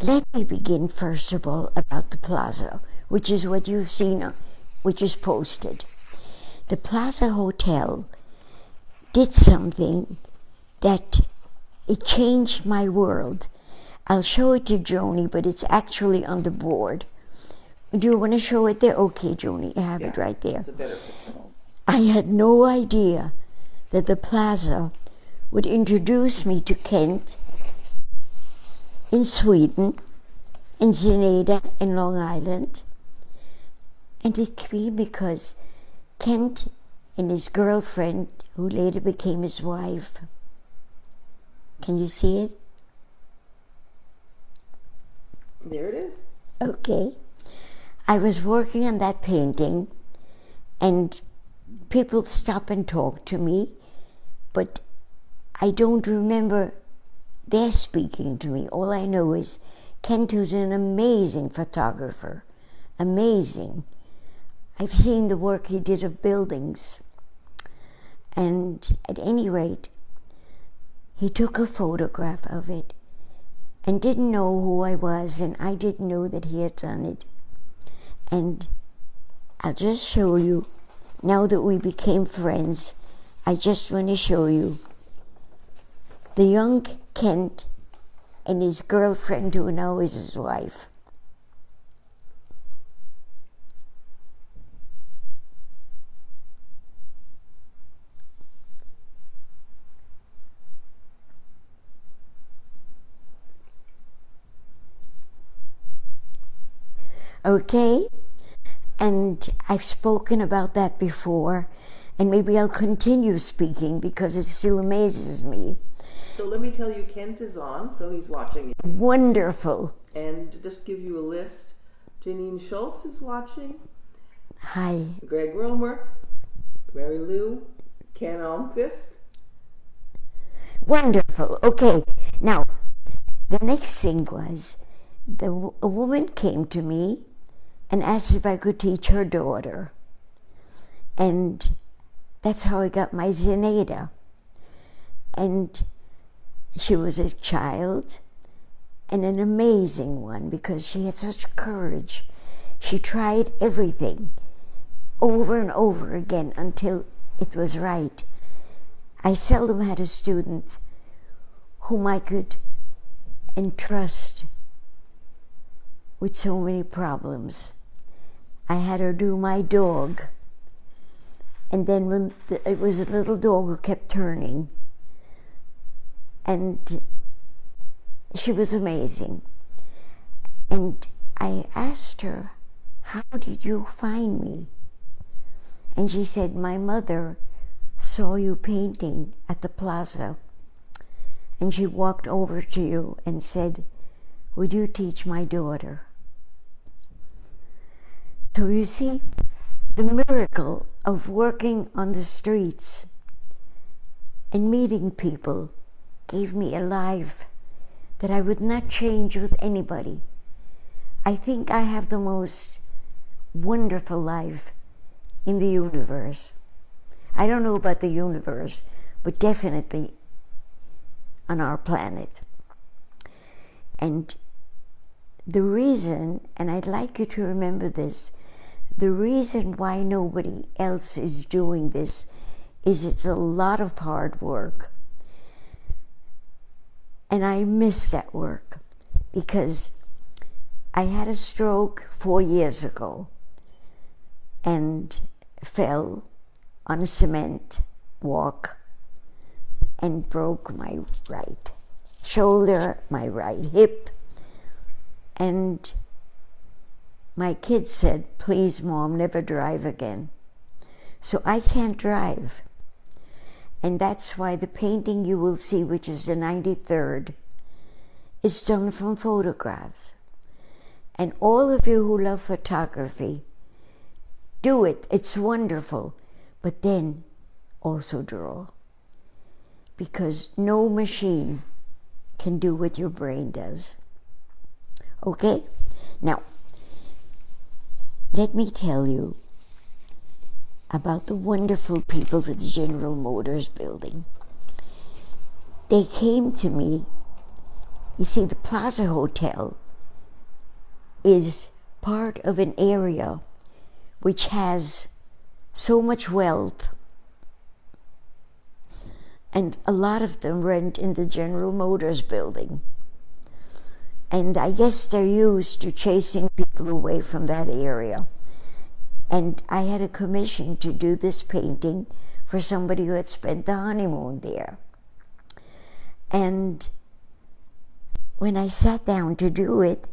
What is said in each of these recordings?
Let me begin first of all about the plaza, which is what you've seen, which is posted. The Plaza Hotel did something that it changed my world. I'll show it to Joni, but it's actually on the board. Do you want to show it there? Okay, Joni, I have it right there. It's a better picture. I had no idea that the plaza would introduce me to Kent in Sweden, in Zeneda in Long Island. And it came because Kent and his girlfriend, who later became his wife. Can you see it? There it is. Okay. I was working on that painting, and people stop and talk to me, but I don't remember their speaking to me. All I know is Kent was an amazing photographer. Amazing. I've seen the work he did of buildings. And at any rate, he took a photograph of it and didn't know who I was, and I didn't know that he had done it. And I'll just show you, now that we became friends, I just want to show you the young Kent and his girlfriend, who now is his wife. Okay? And I've spoken about that before, and maybe I'll continue speaking because it still amazes me. So let me tell you, Kent is on, so he's watching you. Wonderful. And to just give you a list, Janine Schultz is watching. Hi. Greg Romer, Mary Lou, Ken Almquist. Wonderful. Okay. Now, the next thing was, a woman came to me and asked if I could teach her daughter. And that's how I got my Zeneda. And she was a child, and an amazing one, because she had such courage. She tried everything over and over again until it was right. I seldom had a student whom I could entrust with so many problems. I had her do my dog, and then when it was a little dog who kept turning, and she was amazing. And I asked her, how did you find me? And she said, my mother saw you painting at the plaza, and she walked over to you and said, would you teach my daughter? So you see, the miracle of working on the streets and meeting people gave me a life that I would not change with anybody. I think I have the most wonderful life in the universe. I don't know about the universe, but definitely on our planet. And the reason, and I'd like you to remember this, the reason why nobody else is doing this is it's a lot of hard work. And I miss that work because I had a stroke 4 years ago and fell on a cement walk and broke my right shoulder, my right hip, and my kids said, please, Mom, never drive again. So I can't drive. And that's why the painting you will see, which is the 93rd, is done from photographs. And all of you who love photography, do it. It's wonderful. But then also draw. Because no machine can do what your brain does. Okay? Now, let me tell you about the wonderful people at the General Motors building. They came to me. You see, the Plaza Hotel is part of an area which has so much wealth, and a lot of them rent in the General Motors building. And I guess they're used to chasing people away from that area. And I had a commission to do this painting for somebody who had spent the honeymoon there. And when I sat down to do it,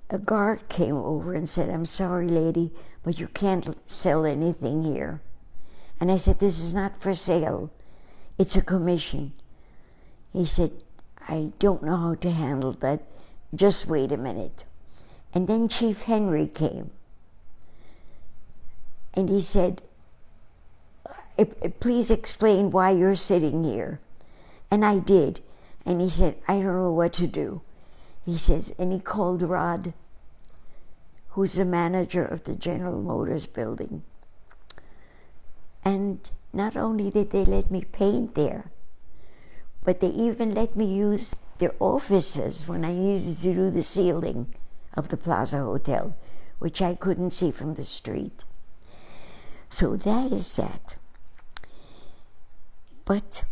a guard came over and said, "I'm sorry, lady, but you can't sell anything here." And I said, "This is not for sale. It's a commission." He said, "I don't know how to handle that. Just wait a minute." And then Chief Henry came. And he said, "Please explain why you're sitting here." And I did. And he said, "I don't know what to do." He says, and he called Rod, who's the manager of the General Motors building. And not only did they let me paint there, but they even let me use their offices when I needed to do the ceiling of the Plaza Hotel, which I couldn't see from the street. So that is that. But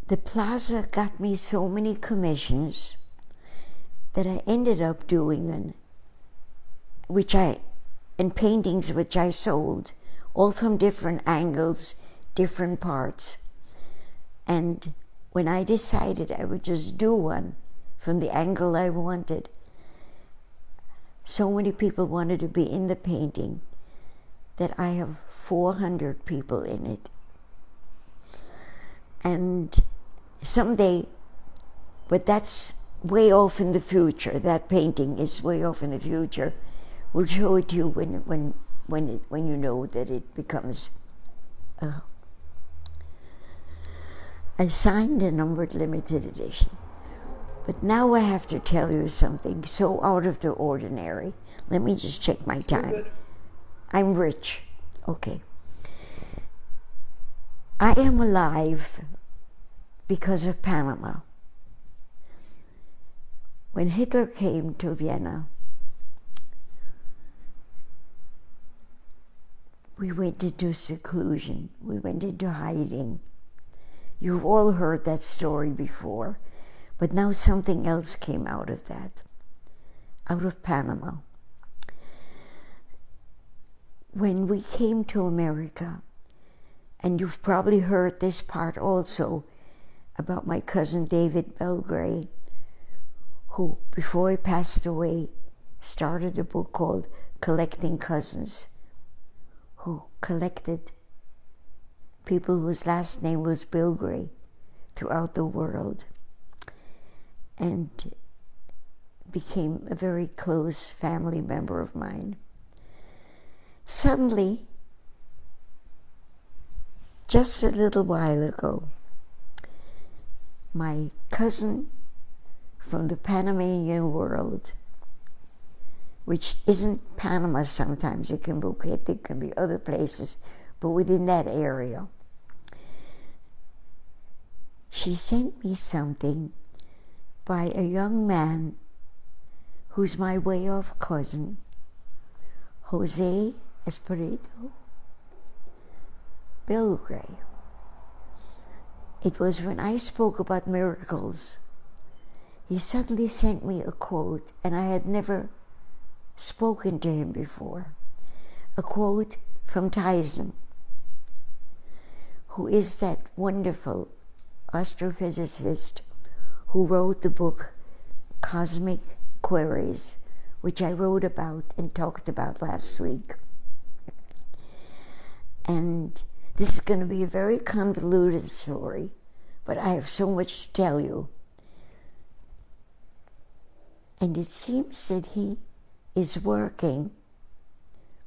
the Plaza got me so many commissions that I ended up doing paintings which I sold, all from different angles, different parts. And when I decided I would just do one from the angle I wanted, so many people wanted to be in the painting that I have 400 people in it. And someday, but that's way off in the future, that painting is way off in the future. We'll show it to you when you know that it becomes a signed and numbered limited edition. But now I have to tell you something so out of the ordinary. Let me just check my time. I'm rich. Okay. I am alive because of Panama. When Hitler came to Vienna, we went into seclusion. We went into hiding. You've all heard that story before, but now something else came out of that, out of Panama. When we came to America, and you've probably heard this part also about my cousin David Belgray, who, before he passed away, started a book called Collecting Cousins, who collected people whose last name was Belgray throughout the world, and became a very close family member of mine. Suddenly, just a little while ago, my cousin from the Panamanian world, which isn't Panama sometimes, it can be other places, but within that area, she sent me something by a young man who's my way off cousin, Jose Espirito Belgray. It was when I spoke about miracles. He suddenly sent me a quote, and I had never spoken to him before. A quote from Tyson, who is that wonderful astrophysicist who wrote the book Cosmic Queries, which I wrote about and talked about last week. And this is going to be a very convoluted story, but I have so much to tell you. And it seems that he is working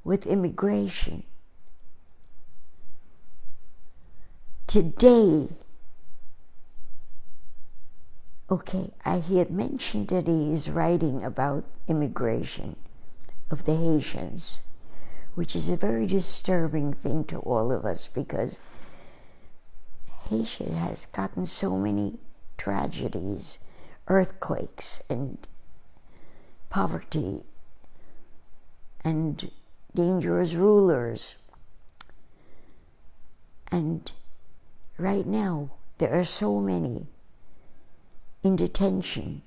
with immigration. Today, he had mentioned that he is writing about immigration of the Haitians, which is a very disturbing thing to all of us, because Haiti has gotten so many tragedies, earthquakes and poverty and dangerous rulers. And right now, there are so many in detention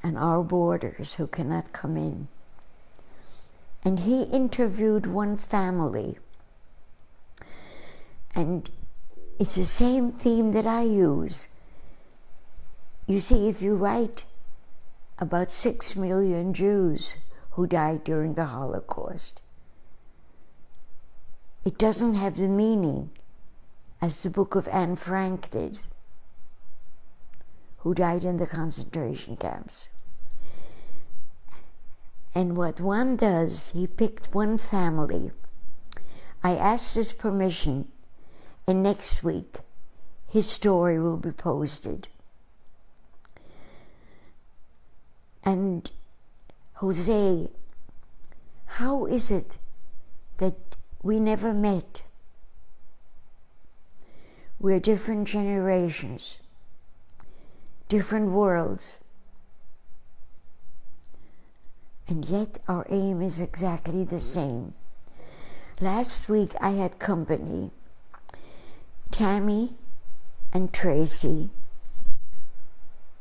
on our borders who cannot come in. And he interviewed one family, and it's the same theme that I use. You see, if you write about 6 million Jews who died during the Holocaust, it doesn't have the meaning as the book of Anne Frank did, who died in the concentration camps. And what one does, he picked one family. I asked his permission, and next week his story will be posted. And Jose, how is it that we never met? We're different generations, different worlds, and yet our aim is exactly the same. Last week I had company, Tammy and Tracy,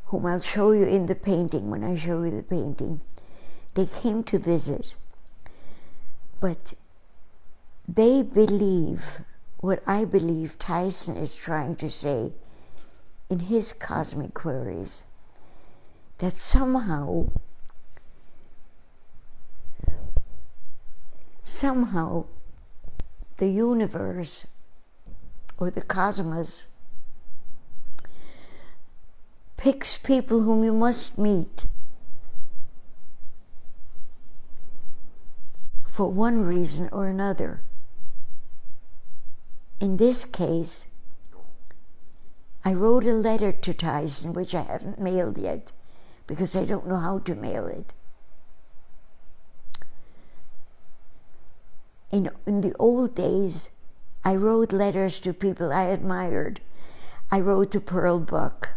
whom I'll show you in the painting when I show you the painting. They came to visit, but they believe what I believe Tyson is trying to say in his cosmic queries, that somehow the universe or the cosmos picks people whom you must meet for one reason or another. In this case, I wrote a letter to Tyson, which I haven't mailed yet, because I don't know how to mail it. In the old days, I wrote letters to people I admired. I wrote to Pearl Buck.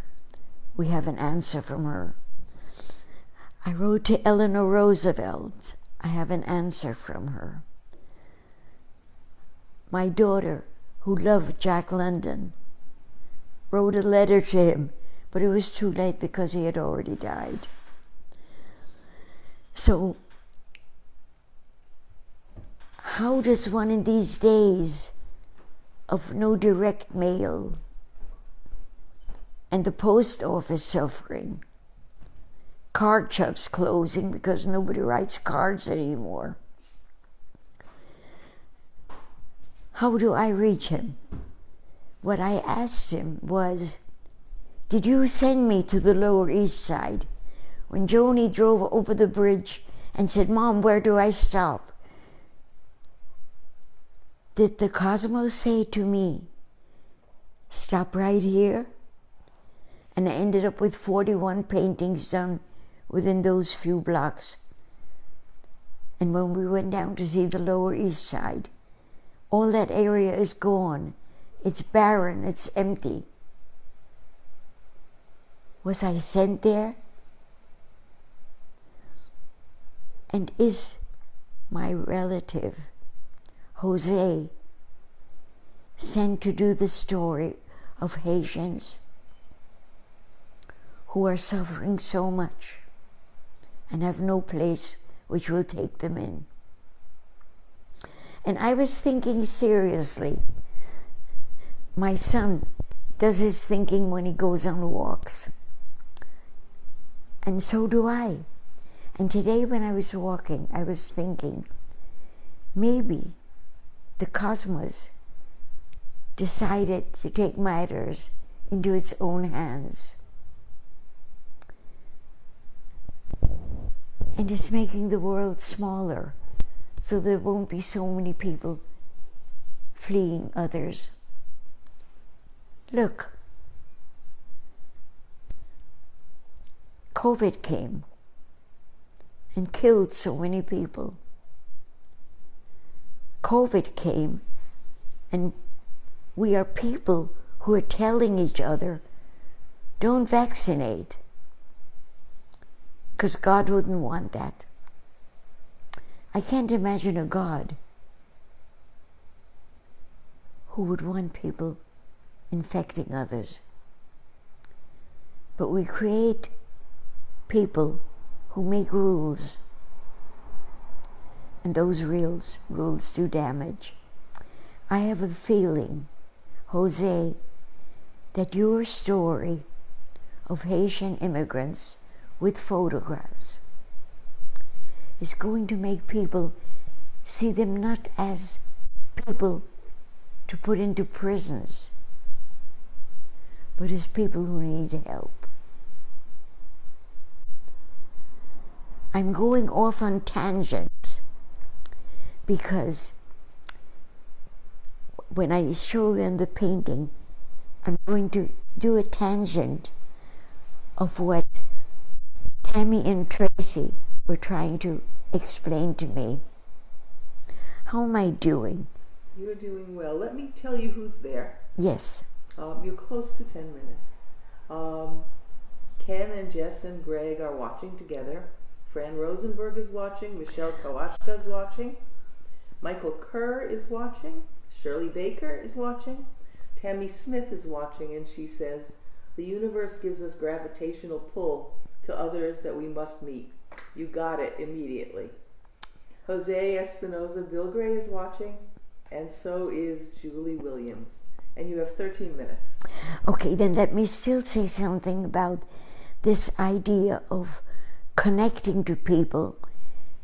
We have an answer from her. I wrote to Eleanor Roosevelt. I have an answer from her. My daughter, who loved Jack London, wrote a letter to him, but it was too late because he had already died. So, how does one in these days of no direct mail and the post office suffering, card shops closing because nobody writes cards anymore, how do I reach him? What I asked him was, did you send me to the Lower East Side? When Joni drove over the bridge and said, Mom, where do I stop? Did the cosmos say to me, stop right here? And I ended up with 41 paintings done within those few blocks. And when we went down to see the Lower East Side, all that area is gone. It's barren, it's empty. Was I sent there? And is my relative, Jose, sent to do the story of Haitians who are suffering so much and have no place which will take them in? And I was thinking seriously. My son does his thinking when he goes on walks. And so do I. And today when I was walking, I was thinking, maybe the cosmos decided to take matters into its own hands. And is making the world smaller so there won't be so many people fleeing others. Look, COVID came and killed so many people. COVID came and we are people who are telling each other, don't vaccinate, because God wouldn't want that. I can't imagine a God who would want people infecting others. But we create people who make rules, and those rules do damage. I have a feeling, Jose, that your story of Haitian immigrants with photographs is going to make people see them not as people to put into prisons, but as people who need help. I'm going off on tangents because when I show you in the painting, I'm going to do a tangent of what Tammy and Tracy were trying to explain to me. How am I doing? You're doing well. Let me tell you who's there. Yes. You're close to 10 minutes. Ken and Jess and Greg are watching together. Fran Rosenberg is watching. Michelle Kawachka is watching. Michael Kerr is watching. Shirley Baker is watching. Tammy Smith is watching, and she says, the universe gives us gravitational pull to others that we must meet. You got it immediately. Jose Espinoza Bilgray is watching, and so is Julie Williams. And you have 13 minutes. Okay, then let me still say something about this idea of connecting to people,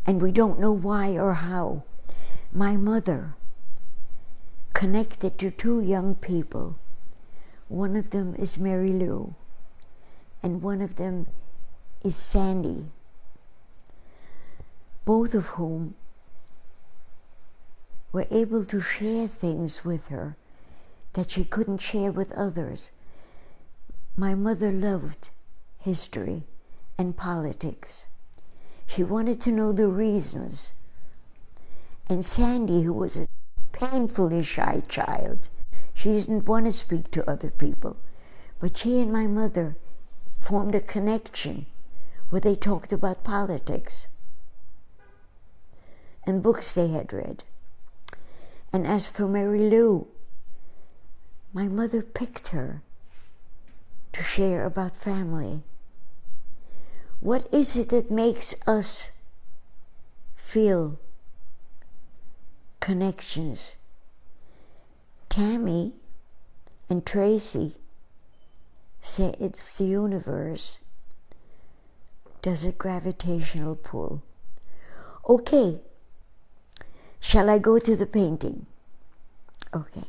and we don't know why or how. My mother connected to two young people. One of them is Mary Lou, and one of them is Sandy, both of whom were able to share things with her that she couldn't share with others. My mother loved history and politics. She wanted to know the reasons. And Sandy, who was a painfully shy child, she didn't want to speak to other people. But she and my mother formed a connection where they talked about politics and books they had read. And as for Mary Lou, my mother picked her to share about family. What is it that makes us feel connections? Tammy and Tracy say it's the universe does a gravitational pull. Okay, shall I go to the painting? Okay.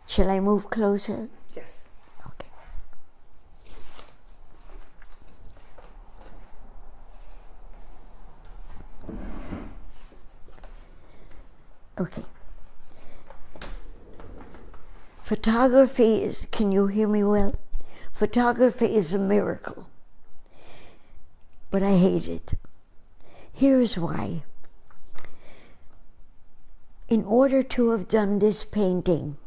Shall I move closer? Yes. Okay. Okay. Photography is, can you hear me well? Photography is a miracle, but I hate it. Here's why. In order to have done this painting,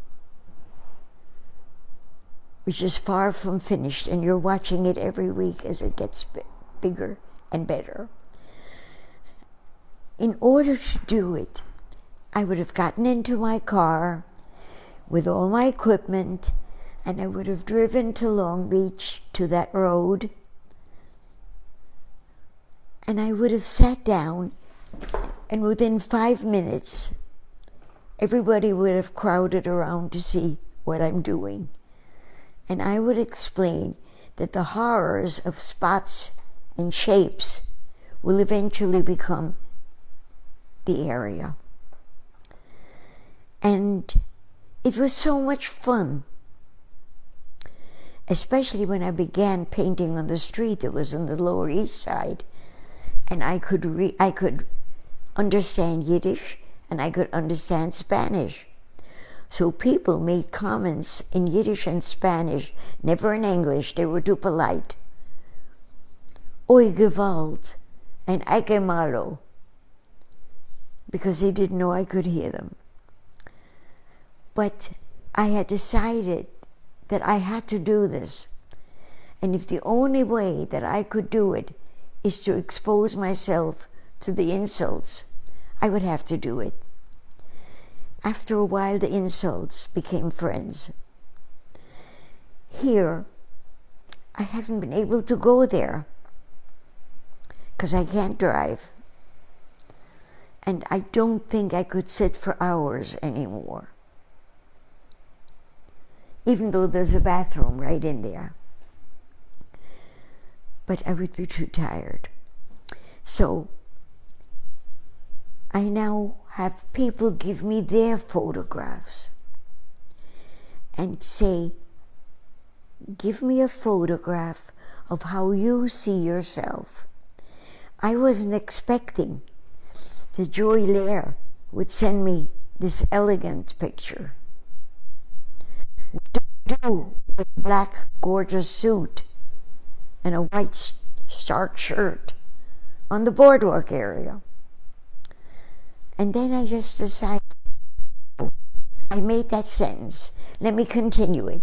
which is far from finished, and you're watching it every week as it gets bigger and better. In order to do it, I would have gotten into my car with all my equipment, and I would have driven to Long Beach, to that road, and I would have sat down, and within 5 minutes, everybody would have crowded around to see what I'm doing. And I would explain that the horrors of spots and shapes will eventually become the area. And it was so much fun, especially when I began painting on the street that was on the Lower East Side, and I could understand Yiddish and I could understand Spanish. So people made comments in Yiddish and Spanish, never in English, they were too polite. Oy Gewalt and Ay que malo, because they didn't know I could hear them. But I had decided that I had to do this. And if the only way that I could do it is to expose myself to the insults, I would have to do it. After a while, the insults became friends. Here, I haven't been able to go there because I can't drive. And I don't think I could sit for hours anymore, even though there's a bathroom right in there. But I would be too tired. So I now have people give me their photographs and say, give me a photograph of how you see yourself. I wasn't expecting that Joy Lair would send me this elegant picture. What do I do with a black, gorgeous suit and a white starched shirt on the boardwalk area? And then I just decided, I made that sentence. Let me continue it.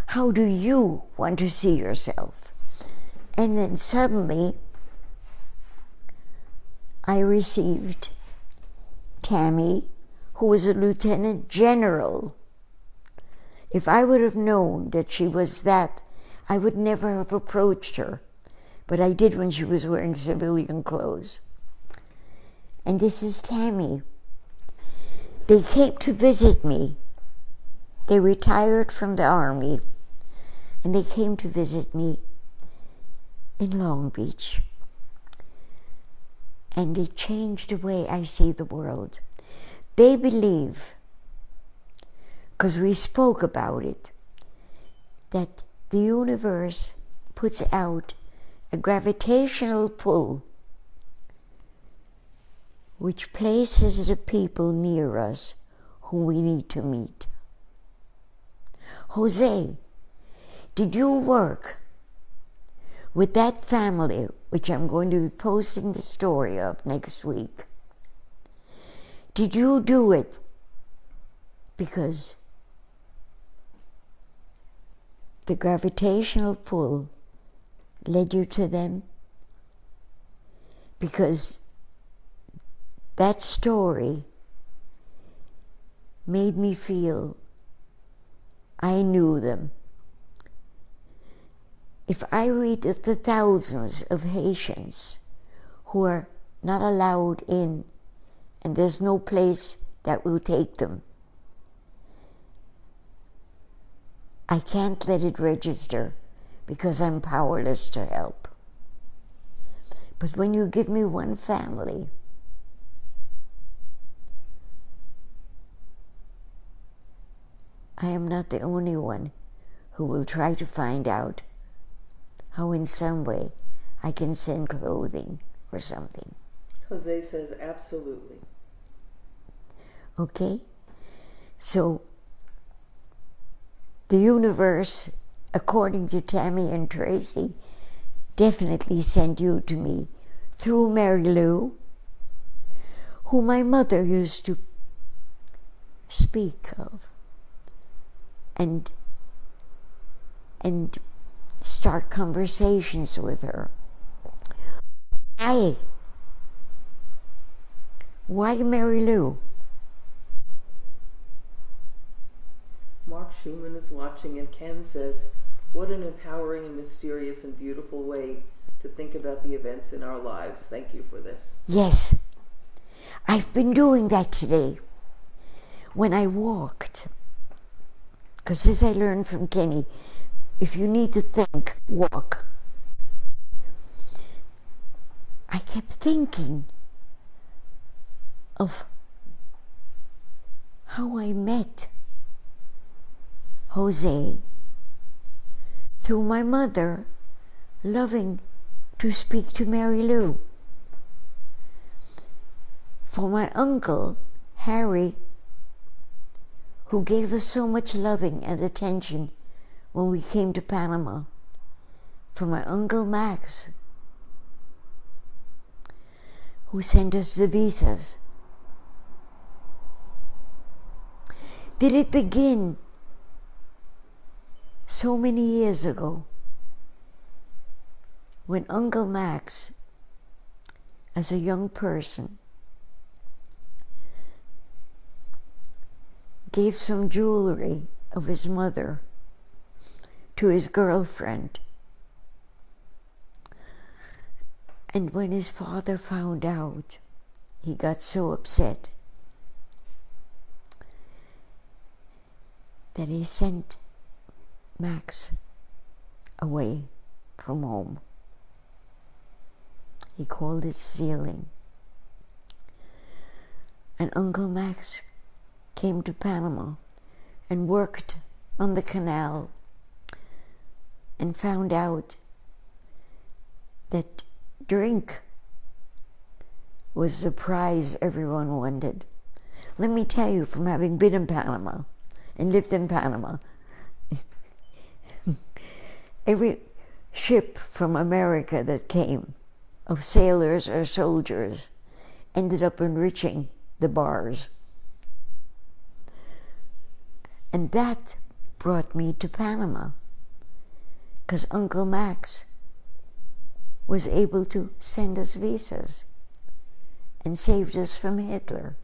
How do you want to see yourself? And then suddenly, I received Tammy, who was a lieutenant general. If I would have known that she was that, I would never have approached her. But I did when she was wearing civilian clothes. And this is Tammy. They came to visit me. They retired from the army, and they came to visit me in Long Beach. And it changed the way I see the world. They believe, because we spoke about it, that the universe puts out a gravitational pull which places the people near us whom we need to meet. Jose, did you work with that family, which I'm going to be posting the story of next week? Did you do it because the gravitational pull led you to them? Because that story made me feel I knew them. If I read of the thousands of Haitians who are not allowed in, and there's no place that will take them, I can't let it register because I'm powerless to help. But when you give me one family, I am not the only one who will try to find out how in some way I can send clothing or something. Jose says absolutely. Okay? So, the universe, according to Tammy and Tracy, definitely sent you to me through Mary Lou, who my mother used to speak of and start conversations with her. Why Mary Lou? Mark Schumann is watching, and Ken says, what an empowering and mysterious and beautiful way to think about the events in our lives. Thank you for this. Yes, I've been doing that today when I walked. Because this I learned from Kenny, if you need to think, walk. I kept thinking of how I met Jose through my mother loving to speak to Mary Lou. For my uncle, Harry, who gave us so much loving and attention when we came to Panama. For my Uncle Max, who sent us the visas. Did it begin so many years ago, when Uncle Max, as a young person, gave some jewelry of his mother to his girlfriend. And when his father found out, he got so upset that he sent Max away from home. He called it stealing. And Uncle Max came to Panama and worked on the canal and found out that drink was the prize everyone wanted. Let me tell you, from having been in Panama and lived in Panama, every ship from America that came, of sailors or soldiers, ended up enriching the bars. And that brought me to Panama, because Uncle Max was able to send us visas and saved us from Hitler.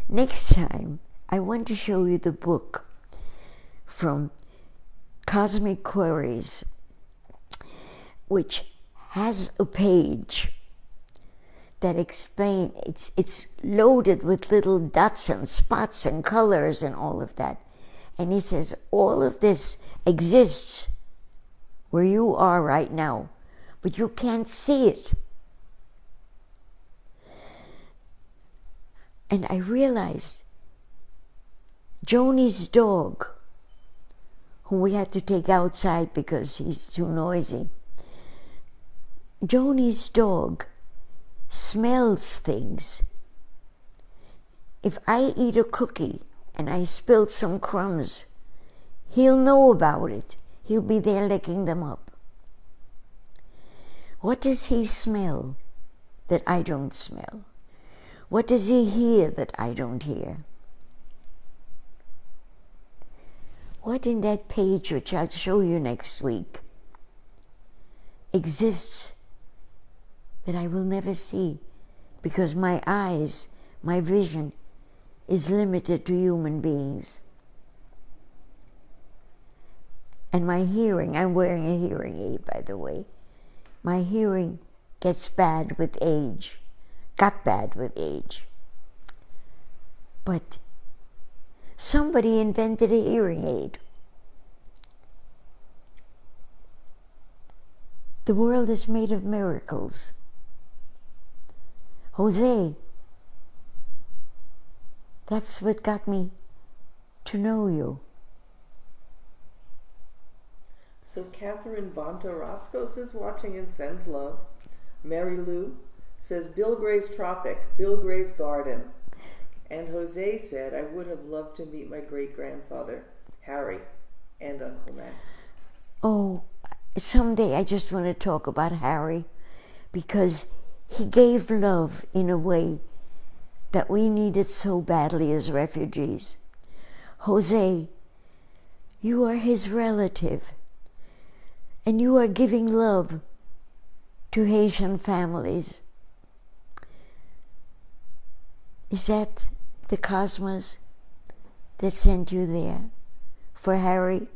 Next time, I want to show you the book from Cosmic Queries, which has a page that explains, it's loaded with little dots and spots and colors and all of that. And he says, all of this exists where you are right now, but you can't see it. And I realized Joni's dog, whom we had to take outside because he's too noisy, Joni's dog smells things. If I eat a cookie and I spilled some crumbs, he'll know about it. He'll be there licking them up. What does he smell that I don't smell? What does he hear that I don't hear? What in that page, which I'll show you next week, exists that I will never see, because my eyes, my vision, is limited to human beings. And my hearing, I'm wearing a hearing aid, by the way. My hearing gets bad with age, got bad with age. But somebody invented a hearing aid. The world is made of miracles. Jose, that's what got me to know you. So Catherine Bonta-Roscos is watching and sends love. Mary Lou says Bill Gray's Tropic, Bill Gray's Garden. And Jose said, I would have loved to meet my great-grandfather, Harry, and Uncle Max. Oh, someday I just want to talk about Harry, because he gave love in a way that we needed so badly as refugees. Jose, you are his relative, and you are giving love to Haitian families. Is that the cosmos that sent you there for Harry?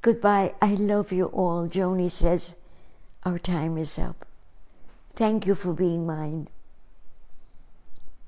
Goodbye. I love you all. Joni says our time is up. Thank you for being mine.